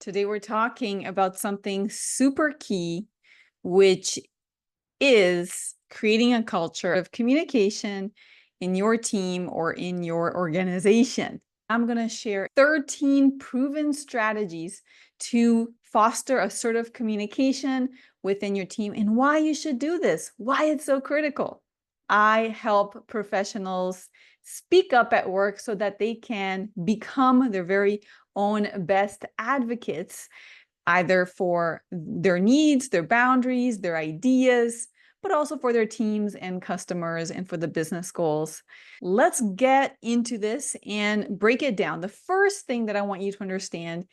Today we're talking about something super key, which is creating a culture of communication in your team or in your organization. I'm going to share 13 proven strategies to foster assertive communication within your team and why you should do this, why it's so critical. I help professionals speak up at work so that they can become their very own best advocates, either for their needs, their boundaries, their ideas, but also for their teams and customers and for the business goals. Let's get into this and break it down. The first thing that I want you to understand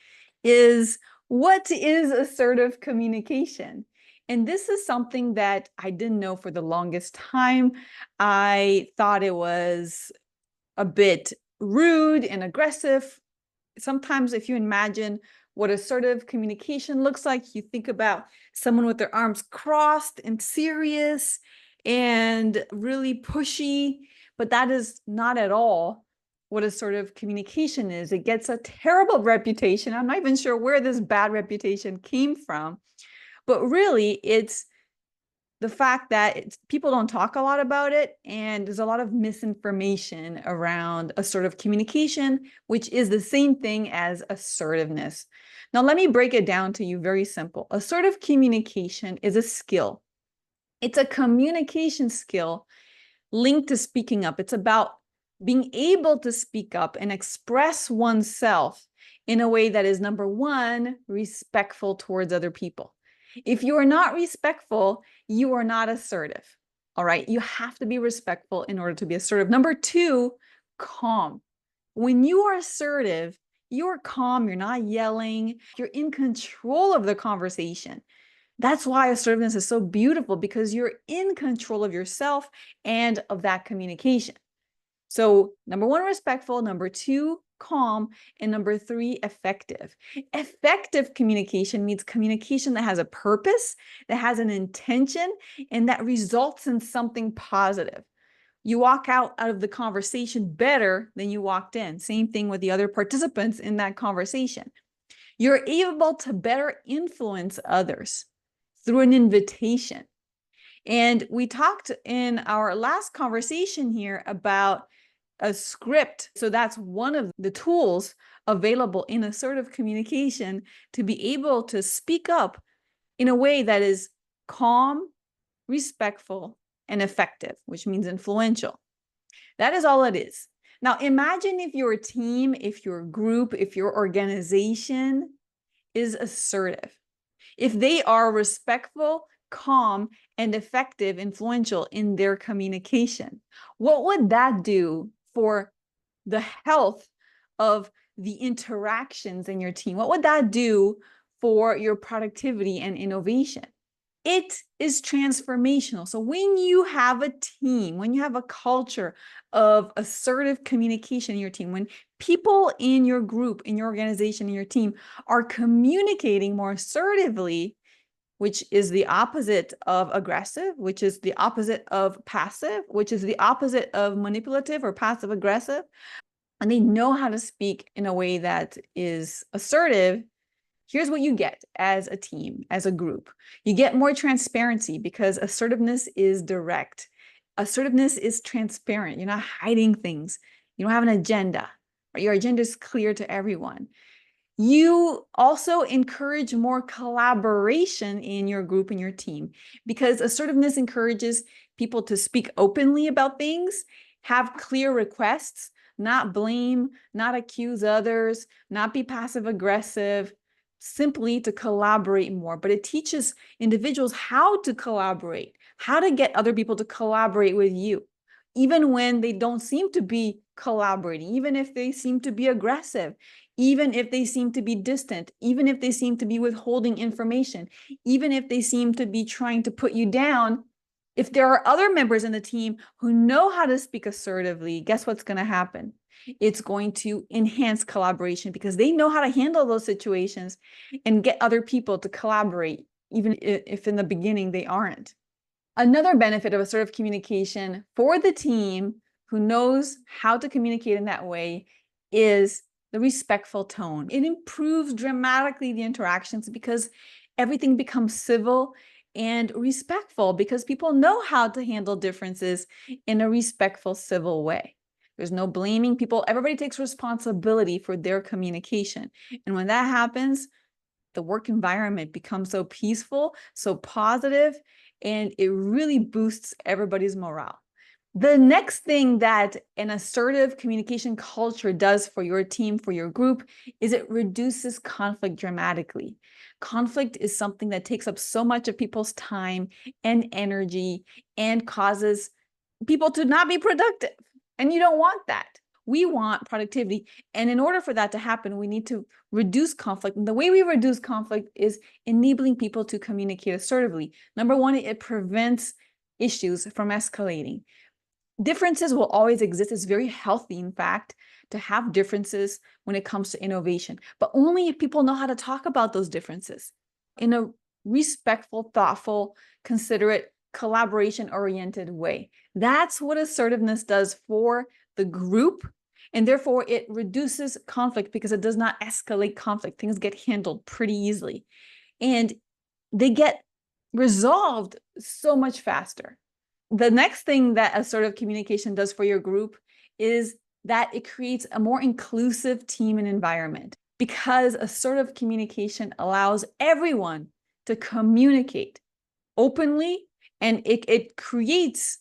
is, what is assertive communication? And this is something that I didn't know for the longest time. I thought it was a bit rude and aggressive. Sometimes if you imagine what assertive communication looks like, you think about someone with their arms crossed and serious and really pushy, but that is not at all what assertive communication is. It gets a terrible reputation. I'm not even sure where this bad reputation came from, but really it's the fact that people don't talk a lot about it, and there's a lot of misinformation around assertive communication, which is the same thing as assertiveness. Now, let me break it down to you very simple. Assertive communication is a skill. It's a communication skill linked to speaking up. It's about being able to speak up and express oneself in a way that is, number one, respectful towards other people. If you are not respectful, you are not assertive. All right. You have to be respectful in order to be assertive. Number two, calm. When you are assertive, you're calm, you're not yelling, you're in control of the conversation. That's why assertiveness is so beautiful, because you're in control of yourself and of that communication. So number one, respectful. Number two, calm. And number three, effective. Effective communication means communication that has a purpose, that has an intention, and that results in something positive. You walk out of the conversation better than you walked in. Same thing with the other participants in that conversation. You're able to better influence others through an invitation. And we talked in our last conversation here about a script. So that's one of the tools available in assertive communication to be able to speak up in a way that is calm, respectful, and effective, which means influential. That is all it is. Now, imagine if your team, if your group, if your organization is assertive. If they are respectful, calm, and effective, influential in their communication, what would that do for the health of the interactions in your team? What would that do for your productivity and innovation? It is transformational. So when you have a team, when you have a culture of assertive communication in your team, when people in your group, in your organization, in your team are communicating more assertively, which is the opposite of aggressive, which is the opposite of passive, which is the opposite of manipulative or passive aggressive, and they know how to speak in a way that is assertive, here's what you get as a team, as a group. You get more transparency, because assertiveness is direct. Assertiveness is transparent. You're not hiding things. You don't have an agenda. Your agenda is clear to everyone. You also encourage more collaboration in your group and your team, because assertiveness encourages people to speak openly about things, have clear requests, not blame, not accuse others, not be passive aggressive, simply to collaborate more. But it teaches individuals how to collaborate, how to get other people to collaborate with you, even when they don't seem to be collaborating, even if they seem to be aggressive, even if they seem to be distant, even if they seem to be withholding information, even if they seem to be trying to put you down. If there are other members in the team who know how to speak assertively, guess what's going to happen? It's going to enhance collaboration, because they know how to handle those situations and get other people to collaborate, even if in the beginning they aren't. Another benefit of assertive communication for the team who knows how to communicate in that way is the respectful tone. It improves dramatically the interactions because everything becomes civil and respectful because people know how to handle differences in a respectful, civil way. There's no blaming people. Everybody takes responsibility for their communication. And when that happens, the work environment becomes so peaceful, so positive, and it really boosts everybody's morale. The next thing that an assertive communication culture does for your team, for your group, is it reduces conflict dramatically. Conflict is something that takes up so much of people's time and energy and causes people to not be productive. And you don't want that. We want productivity. And in order for that to happen, we need to reduce conflict. And the way we reduce conflict is enabling people to communicate assertively. Number one, it prevents issues from escalating. Differences will always exist. It's very healthy, in fact, to have differences when it comes to innovation, but only if people know how to talk about those differences in a respectful, thoughtful, considerate, collaboration-oriented way. That's what assertiveness does for the group, and therefore it reduces conflict because it does not escalate conflict. Things get handled pretty easily, and they get resolved so much faster. The next thing that assertive communication does for your group is that it creates a more inclusive team and environment, because assertive communication allows everyone to communicate openly, and it creates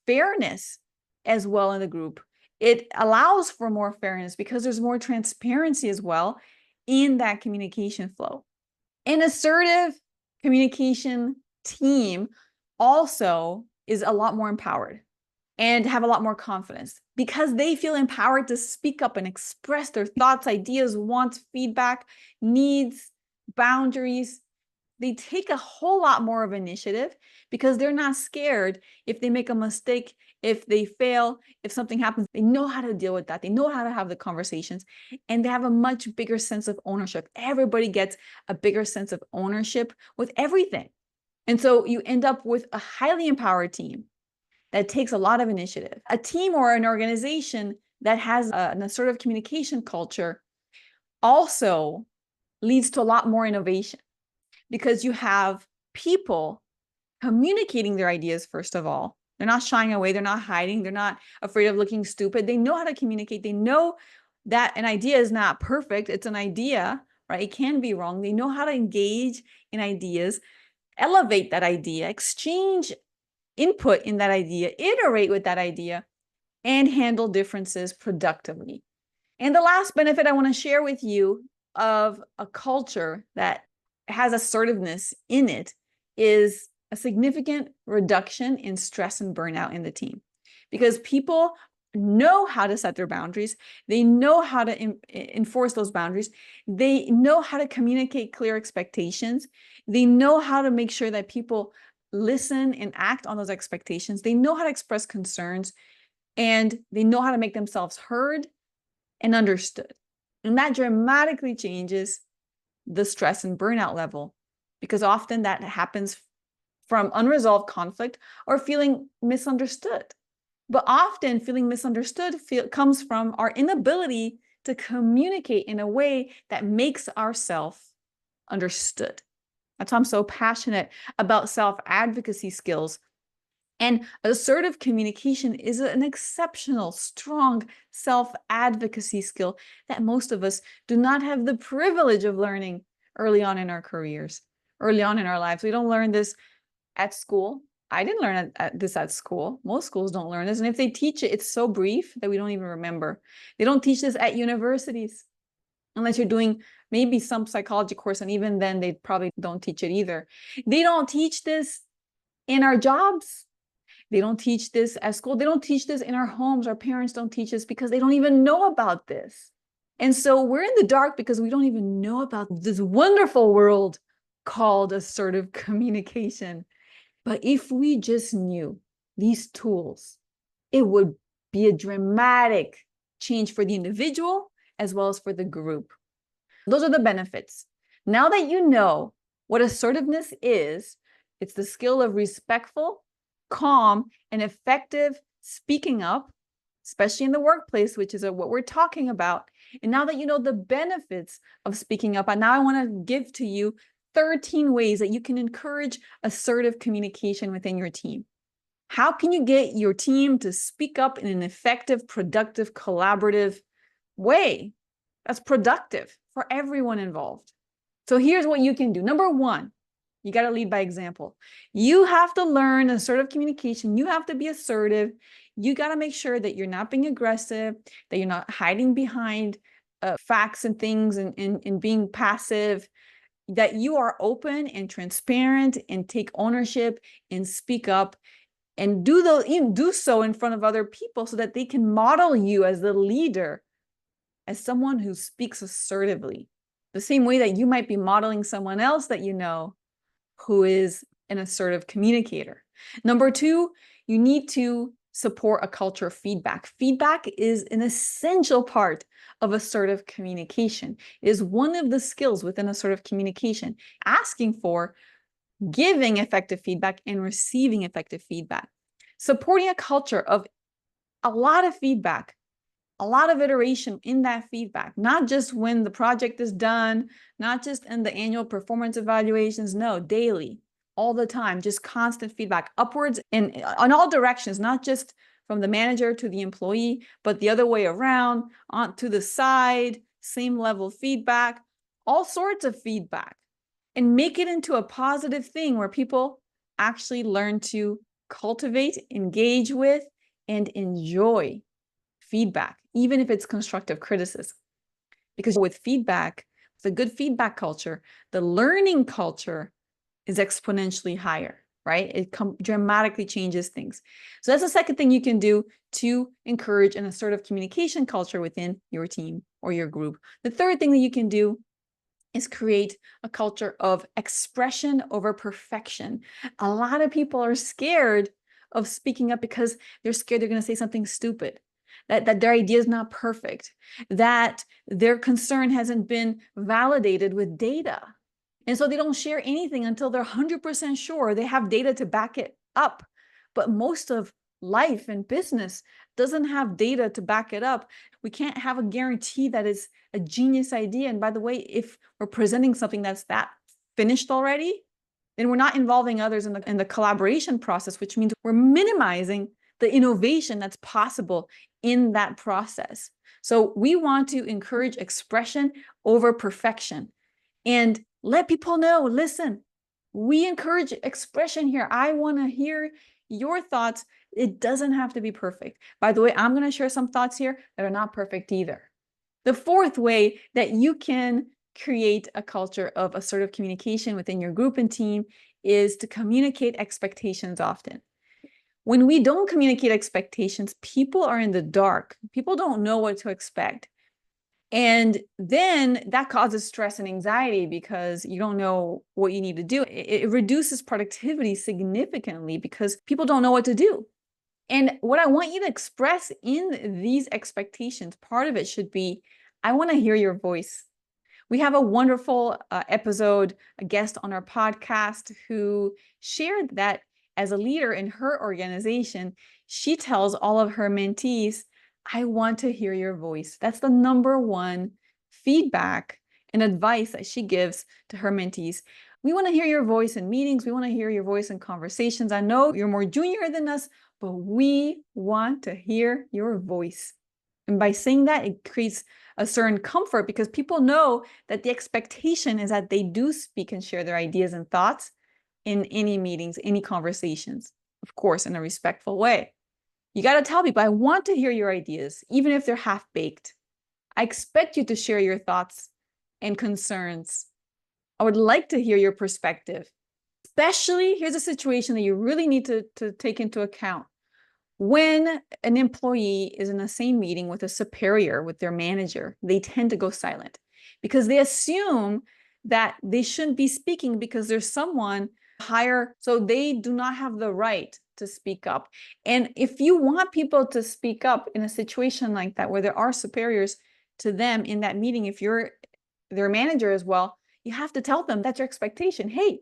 fairness as well in the group. It allows for more fairness because there's more transparency as well in that communication flow. An assertive communication team also is a lot more empowered and have a lot more confidence because they feel empowered to speak up and express their thoughts, ideas, wants, feedback, needs, boundaries. They take a whole lot more of initiative because they're not scared if they make a mistake, if they fail, if something happens. They know how to deal with that. They know how to have the conversations, and they have a much bigger sense of ownership. Everybody gets a bigger sense of ownership with everything. And so you end up with a highly empowered team that takes a lot of initiative. A team or an organization that has an assertive communication culture also leads to a lot more innovation because you have people communicating their ideas, first of all. They're not shying away. They're not hiding. They're not afraid of looking stupid. They know how to communicate. They know that an idea is not perfect. It's an idea, right? It can be wrong. They know how to engage in ideas, elevate that idea, exchange input in that idea, iterate with that idea, and handle differences productively. And the last benefit I want to share with you of a culture that has assertiveness in it is a significant reduction in stress and burnout in the team, because people know how to set their boundaries. They know how to enforce those boundaries. They know how to communicate clear expectations. They know how to make sure that people listen and act on those expectations. They know how to express concerns, and they know how to make themselves heard and understood. And that dramatically changes the stress and burnout level, because often that happens from unresolved conflict or feeling misunderstood. But often feeling misunderstood comes from our inability to communicate in a way that makes ourselves understood. That's why I'm so passionate about self-advocacy skills. And assertive communication is an exceptional, strong self-advocacy skill that most of us do not have the privilege of learning early on in our careers, early on in our lives. We don't learn this at school. I didn't learn this at school. Most schools don't learn this. And if they teach it, it's so brief that we don't even remember. They don't teach this at universities, unless you're doing maybe some psychology course. And even then, they probably don't teach it either. They don't teach this in our jobs. They don't teach this at school. They don't teach this in our homes. Our parents don't teach us because they don't even know about this. And so we're in the dark because we don't even know about this wonderful world called assertive communication. But if we just knew these tools, it would be a dramatic change for the individual as well as for the group. Those are the benefits. Now that you know what assertiveness is, it's the skill of respectful, calm, and effective speaking up, especially in the workplace, which is what we're talking about. And now that you know the benefits of speaking up, and now I want to give to you 13 ways that you can encourage assertive communication within your team. How can you get your team to speak up in an effective, productive, collaborative way that's productive for everyone involved? So here's what you can do. Number one, you got to lead by example. You have to learn assertive communication. You have to be assertive. You got to make sure that you're not being aggressive, that you're not hiding behind facts and things and being passive, that you are open and transparent and take ownership and speak up and do so in front of other people so that they can model you as the leader, as someone who speaks assertively, the same way that you might be modeling someone else that you know who is an assertive communicator. Number two, you need to support a culture of feedback. Feedback is an essential part of assertive communication. It is one of the skills within assertive communication, asking for, giving effective feedback, and receiving effective feedback. Supporting a culture of a lot of feedback, a lot of iteration in that feedback, not just when the project is done, not just in the annual performance evaluations, no, daily, all the time, just constant feedback upwards and on all directions, not just from the manager to the employee, but the other way around, on to the side, same level feedback, all sorts of feedback, and make it into a positive thing where people actually learn to cultivate, engage with, and enjoy feedback, even if it's constructive criticism. Because with feedback, with a good feedback culture, the learning culture is exponentially higher, right? It dramatically changes things. So that's the second thing you can do to encourage an assertive communication culture within your team or your group. The third thing that you can do is create a culture of expression over perfection. A lot of people are scared of speaking up because they're scared they're going to say something stupid, that their idea is not perfect, that their concern hasn't been validated with data. And so they don't share anything until they're 100% sure they have data to back it up. But most of life and business doesn't have data to back it up. We can't have a guarantee that it's a genius idea. And by the way, if we're presenting something that's that finished already, then we're not involving others in the collaboration process, which means we're minimizing the innovation that's possible in that process. So we want to encourage expression over perfection and let people know, listen, we encourage expression here. I want to hear your thoughts. It doesn't have to be perfect. By the way, I'm going to share some thoughts here that are not perfect either. The fourth way that you can create a culture of assertive communication within your group and team is to communicate expectations often. When we don't communicate expectations, people are in the dark. People don't know what to expect. And then that causes stress and anxiety because you don't know what you need to do. It reduces productivity significantly because people don't know what to do. And what I want you to express in these expectations, part of it should be, I want to hear your voice. We have a wonderful episode, a guest on our podcast who shared that as a leader in her organization, she tells all of her mentees, I want to hear your voice. That's the number one feedback and advice that she gives to her mentees. We want to hear your voice in meetings. We want to hear your voice in conversations. I know you're more junior than us, but we want to hear your voice. And by saying that, it creates a certain comfort because people know that the expectation is that they do speak and share their ideas and thoughts in any meetings, any conversations, of course, in a respectful way. You got to tell people, I want to hear your ideas, even if they're half-baked. I expect you to share your thoughts and concerns. I would like to hear your perspective. Especially, here's a situation that you really need to take into account. When an employee is in the same meeting with a superior, with their manager, they tend to go silent because they assume that they shouldn't be speaking because there's someone higher, so they do not have the right to speak up. And if you want people to speak up in a situation like that, where there are superiors to them in that meeting, if you're their manager as well, you have to tell them that's your expectation. Hey,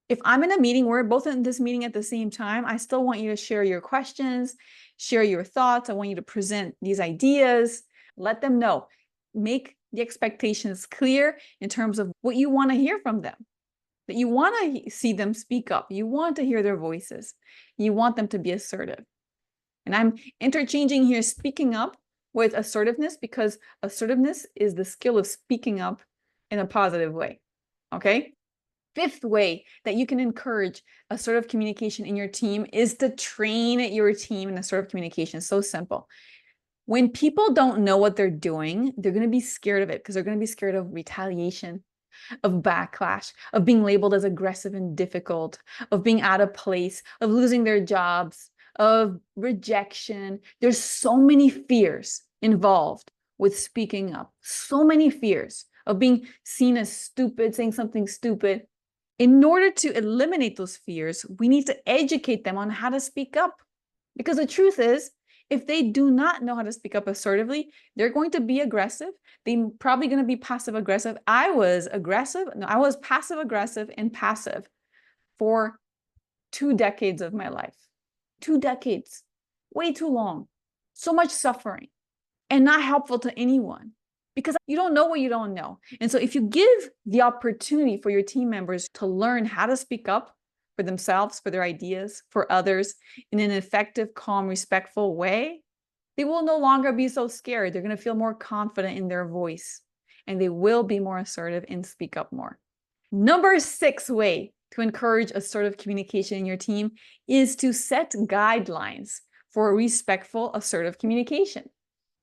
if I'm in a meeting, we're both in this meeting at the same time, I still want you to share your questions, share your thoughts. I want you to present these ideas, let them know. make the expectations clear in terms of what you want to hear from them, that you want to see them speak up. You want to hear their voices. You want them to be assertive. And I'm interchanging here speaking up with assertiveness because assertiveness is the skill of speaking up in a positive way. Okay? Fifth way that you can encourage assertive communication in your team is to train your team in assertive communication. So simple. When people don't know what they're doing, they're going to be scared of it because they're going to be scared of retaliation, of backlash, of being labeled as aggressive and difficult, of being out of place, of losing their jobs, of rejection. There's so many fears involved with speaking up, so many fears of being seen as stupid, saying something stupid. In order to eliminate those fears, we need to educate them on how to speak up. Because the truth is, if they do not know how to speak up assertively, they're going to be aggressive. They're probably going to be passive aggressive. I was passive aggressive and passive for 2 decades of my life. 2 decades, way too long. So much suffering and not helpful to anyone because you don't know what you don't know. And so if you give the opportunity for your team members to learn how to speak up for themselves, for their ideas, for others in an effective, calm, respectful way, they will no longer be so scared. They're going to feel more confident in their voice and they will be more assertive and speak up more. Number 6 way to encourage assertive communication in your team is to set guidelines for respectful, assertive communication,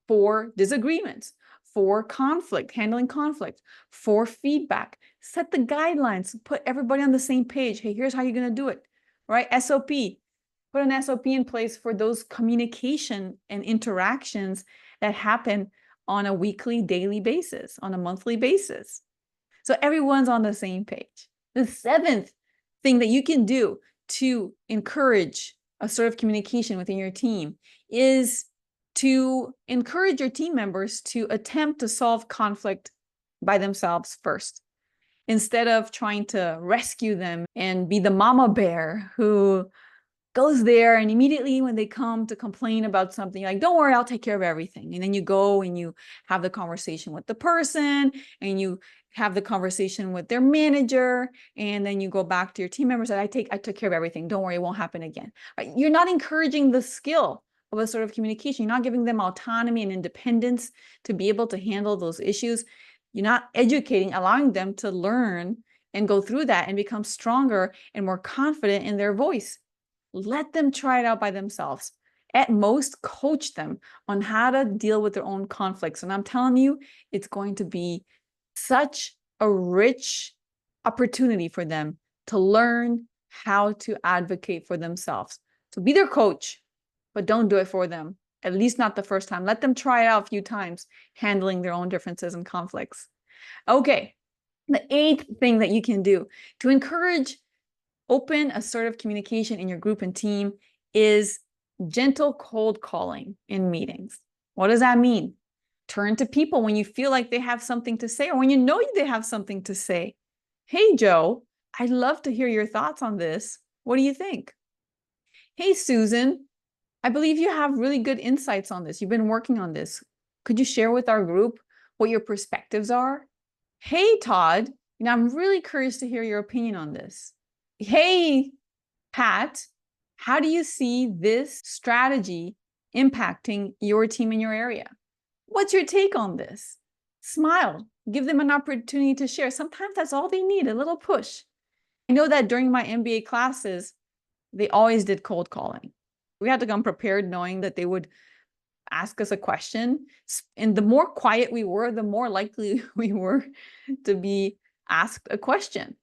for disagreements, for conflict, handling conflict, for feedback. Set the guidelines, put everybody on the same page. Hey, here's how you're going to do it, right? SOP. Put an SOP in place for those communication and interactions that happen on a weekly, daily basis, on a monthly basis. So everyone's on the same page. The 7th thing that you can do to encourage assertive communication within your team is to encourage your team members to attempt to solve conflict by themselves first, instead of trying to rescue them and be the mama bear who goes there and immediately when they come to complain about something, you're like, don't worry, I'll take care of everything. And then you go and you have the conversation with the person and you have the conversation with their manager. And then you go back to your team members and I took care of everything. Don't worry, it won't happen again. Right? You're not encouraging the skill of assertive communication. You're not giving them autonomy and independence to be able to handle those issues. You're not educating, allowing them to learn and go through that and become stronger and more confident in their voice. Let them try it out by themselves. At most, coach them on how to deal with their own conflicts. And I'm telling you, it's going to be such a rich opportunity for them to learn how to advocate for themselves. So be their coach, but don't do it for them, at least not the first time. Let them try it out a few times, handling their own differences and conflicts. Okay, the 8th thing that you can do to encourage open, assertive communication in your group and team is gentle cold calling in meetings. What does that mean? Turn to people when you feel like they have something to say or when you know they have something to say. Hey, Joe, I'd love to hear your thoughts on this. What do you think? Hey, Susan, I believe you have really good insights on this. You've been working on this. Could you share with our group what your perspectives are? Hey, Todd, I'm really curious to hear your opinion on this. Hey, Pat, how do you see this strategy impacting your team in your area? What's your take on this? Smile, give them an opportunity to share. Sometimes that's all they need, a little push. I know that during my MBA classes, they always did cold calling. We had to come prepared knowing that they would ask us a question. And the more quiet we were, the more likely we were to be asked a question.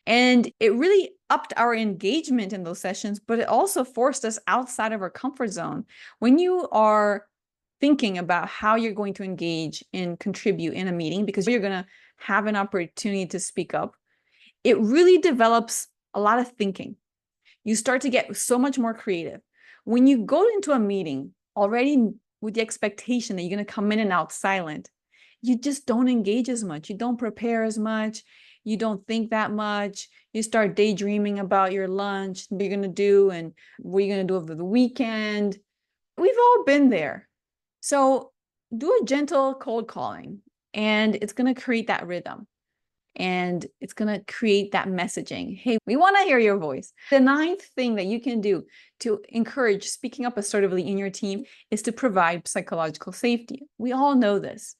And it really upped our engagement in those sessions, but it also forced us outside of our comfort zone. When you are thinking about how you're going to engage and contribute in a meeting, because you're going to have an opportunity to speak up, it really develops a lot of thinking. You start to get so much more creative. When you go into a meeting already with the expectation that you're going to come in and out silent, you just don't engage as much. You don't prepare as much. You don't think that much. You start daydreaming about your lunch, what you're going to do and what you're going to do over the weekend. We've all been there. So do a gentle cold calling, and it's going to create that rhythm. And it's going to create that messaging. Hey, we want to hear your voice. The ninth thing that you can do to encourage speaking up assertively in your team is to provide psychological safety. We all know this.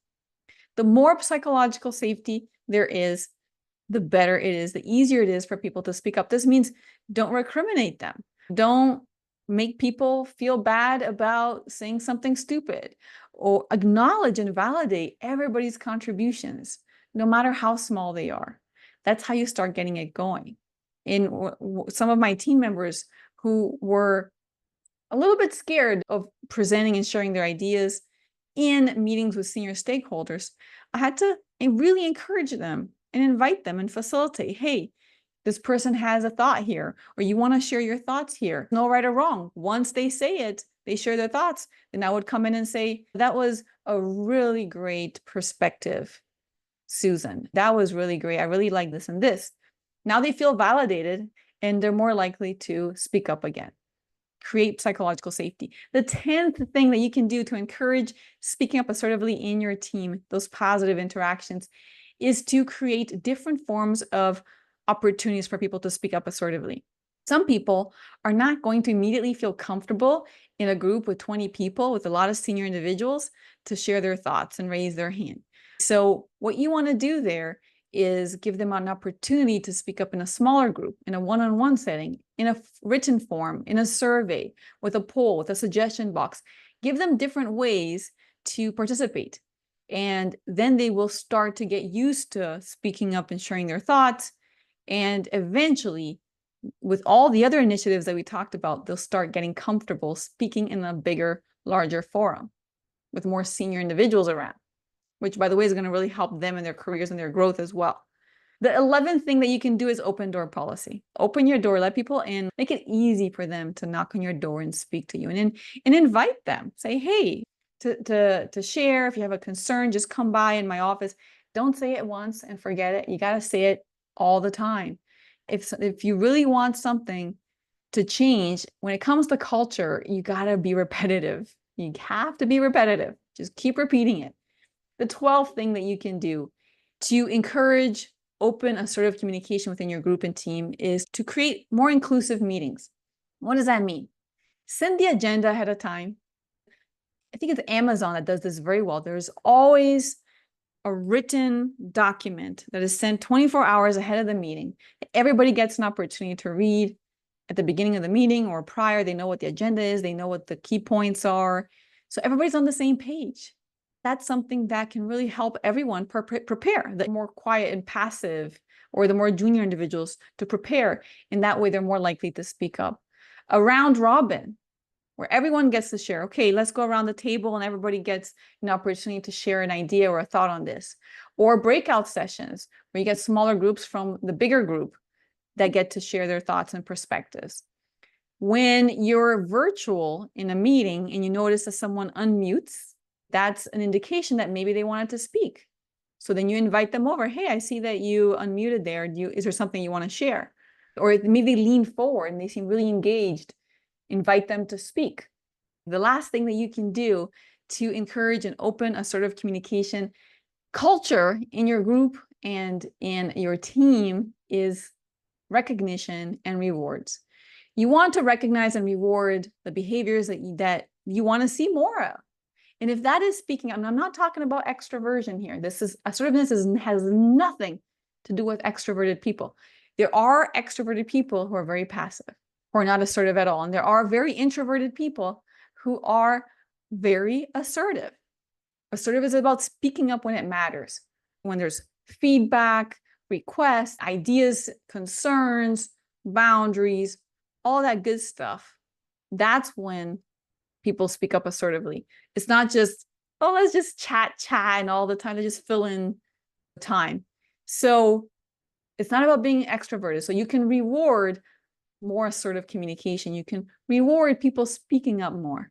The more psychological safety there is, the better it is, the easier it is for people to speak up. This means don't recriminate them. Don't make people feel bad about saying something stupid, or acknowledge and validate everybody's contributions, no matter how small they are. That's how you start getting it going. In some of my team members who were a little bit scared of presenting and sharing their ideas in meetings with senior stakeholders, I had to really encourage them and invite them and facilitate, hey, this person has a thought here, or you want to share your thoughts here. No right or wrong. Once they say it, they share their thoughts, then I would come in and say, that was a really great perspective, Susan. That was really great. I really like this and this. Now they feel validated and they're more likely to speak up again. Create psychological safety. The 10th thing that you can do to encourage speaking up assertively in your team, those positive interactions, is to create different forms of opportunities for people to speak up assertively. Some people are not going to immediately feel comfortable in a group with 20 people, with a lot of senior individuals, to share their thoughts and raise their hand. So what you want to do there is give them an opportunity to speak up in a smaller group, in a one-on-one setting, in a written form, in a survey, with a poll, with a suggestion box. Give them different ways to participate. And then they will start to get used to speaking up and sharing their thoughts. And eventually, with all the other initiatives that we talked about, they'll start getting comfortable speaking in a bigger, larger forum with more senior individuals around, which, by the way, is going to really help them in their careers and their growth as well. The 11th thing that you can do is open door policy. Open your door, let people in, make it easy for them to knock on your door and speak to you, and invite them. Say, hey, to share. If you have a concern, just come by in my office. Don't say it once and forget it. You got to say it all the time. If you really want something to change, when it comes to culture, you got to be repetitive. You have to be repetitive. Just keep repeating it. The 12th thing that you can do to encourage open, assertive communication within your group and team is to create more inclusive meetings. What does that mean? Send the agenda ahead of time. I think it's Amazon that does this very well. There's always a written document that is sent 24 hours ahead of the meeting. Everybody gets an opportunity to read at the beginning of the meeting or prior. They know what the agenda is. They know what the key points are. So everybody's on the same page. That's something that can really help everyone prepare, the more quiet and passive or the more junior individuals to prepare. In that way, they're more likely to speak up. A round robin, where everyone gets to share. Okay, let's go around the table and everybody gets an opportunity to share an idea or a thought on this. Or breakout sessions, where you get smaller groups from the bigger group that get to share their thoughts and perspectives. When you're virtual in a meeting and you notice that someone unmutes, that's an indication that maybe they wanted to speak. So then you invite them over. Hey, I see that you unmuted there. Is there something you want to share? Or maybe they lean forward and they seem really engaged. Invite them to speak. The last thing that you can do to encourage an open, assertive communication culture in your group and in your team is recognition and rewards. You want to recognize and reward the behaviors that you want to see more of. And if that is speaking, I'm not talking about extroversion here. Assertiveness has nothing to do with extroverted people. There are extroverted people who are very passive, who are not assertive at all. And there are very introverted people who are very assertive. Assertive is about speaking up when it matters, when there's feedback, requests, ideas, concerns, boundaries, all that good stuff. That's when people speak up assertively. It's not just, oh, let's just chat and all the time to just fill in time. So it's not about being extroverted. So you can reward more assertive communication. You can reward people speaking up more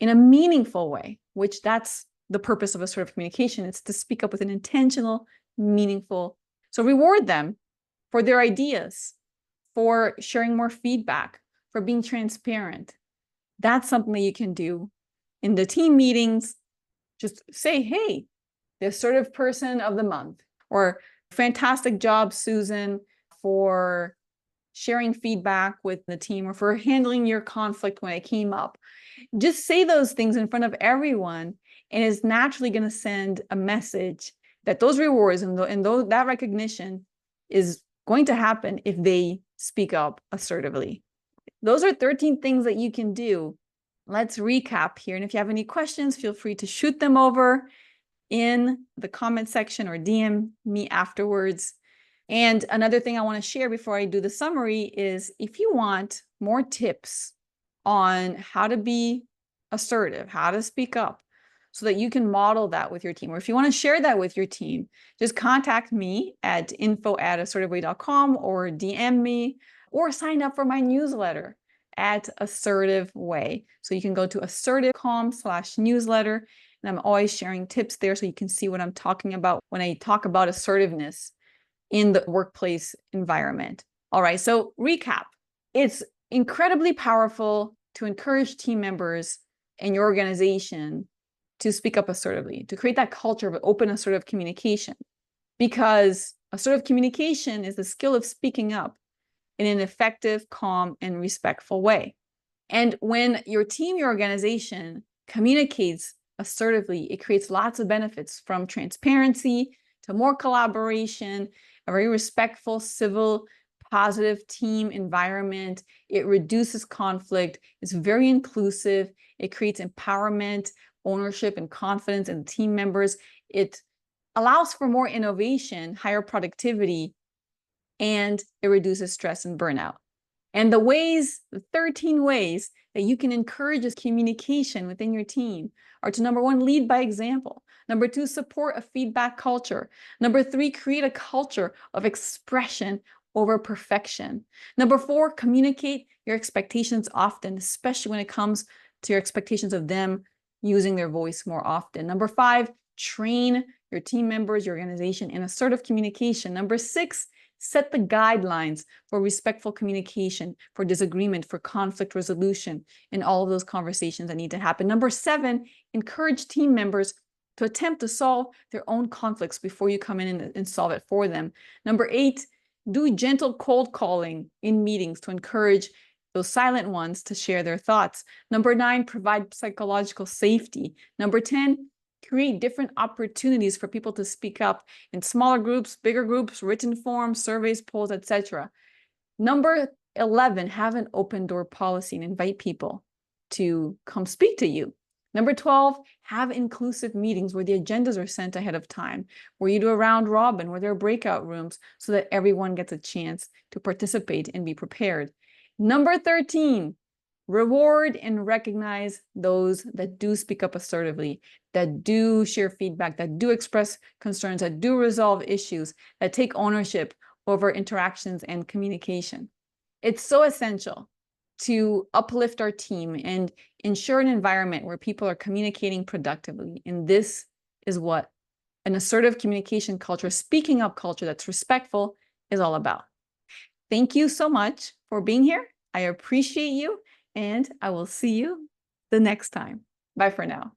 in a meaningful way, which that's the purpose of assertive communication. It's to speak up with an intentional, meaningful. So reward them for their ideas, for sharing more feedback, for being transparent. That's something that you can do in the team meetings, Just say, hey, the assertive person of the month, or fantastic job, Susan, for sharing feedback with the team, or for handling your conflict when it came up. Just say those things in front of everyone, and it's naturally going to send a message that those rewards and that recognition is going to happen if they speak up assertively. Those are 13 things that you can do. Let's recap here. And if you have any questions, feel free to shoot them over in the comment section or DM me afterwards. And another thing I want to share before I do the summary is, if you want more tips on how to be assertive, how to speak up, so that you can model that with your team, or if you want to share that with your team, just contact me at info@assertiveway.com, or DM me, or sign up for my newsletter at Assertive Way. So you can go to assertive.com/newsletter, and I'm always sharing tips there so you can see what I'm talking about when I talk about assertiveness in the workplace environment. All right, so recap. It's incredibly powerful to encourage team members in your organization to speak up assertively, to create that culture of open, assertive communication, because assertive communication is the skill of speaking up in an effective, calm, and respectful way. And when your team, your organization communicates assertively, it creates lots of benefits, from transparency to more collaboration, a very respectful, civil, positive team environment. It reduces conflict. It's very inclusive. It creates empowerment, ownership, and confidence in team members. It allows for more innovation, higher productivity, and it reduces stress and burnout. And the 13 ways that you can encourage this communication within your team are to: number 1, lead by example. Number 2, support a feedback culture. Number 3, create a culture of expression over perfection. Number 4, communicate your expectations often, especially when it comes to your expectations of them using their voice more often. Number 5, train your team members, your organization in assertive communication. Number 6, set the guidelines for respectful communication, for disagreement, for conflict resolution, and all of those conversations that need to happen. Number 7, encourage team members to attempt to solve their own conflicts before you come in and solve it for them. Number 8, do gentle cold calling in meetings to encourage those silent ones to share their thoughts. Number 9, provide psychological safety. Number 10, create different opportunities for people to speak up in smaller groups, bigger groups, written forms, surveys, polls, etc. Number 11, have an open door policy and invite people to come speak to you. Number 12, have inclusive meetings where the agendas are sent ahead of time, where you do a round robin, where there are breakout rooms, so that everyone gets a chance to participate and be prepared. Number 13, reward and recognize those that do speak up assertively, that do share feedback, that do express concerns, that do resolve issues, that take ownership over interactions and communication. It's so essential to uplift our team and ensure an environment where people are communicating productively. And this is what an assertive communication culture, speaking up culture that's respectful, is all about. Thank you so much for being here. I appreciate you, and I will see you the next time. Bye for now.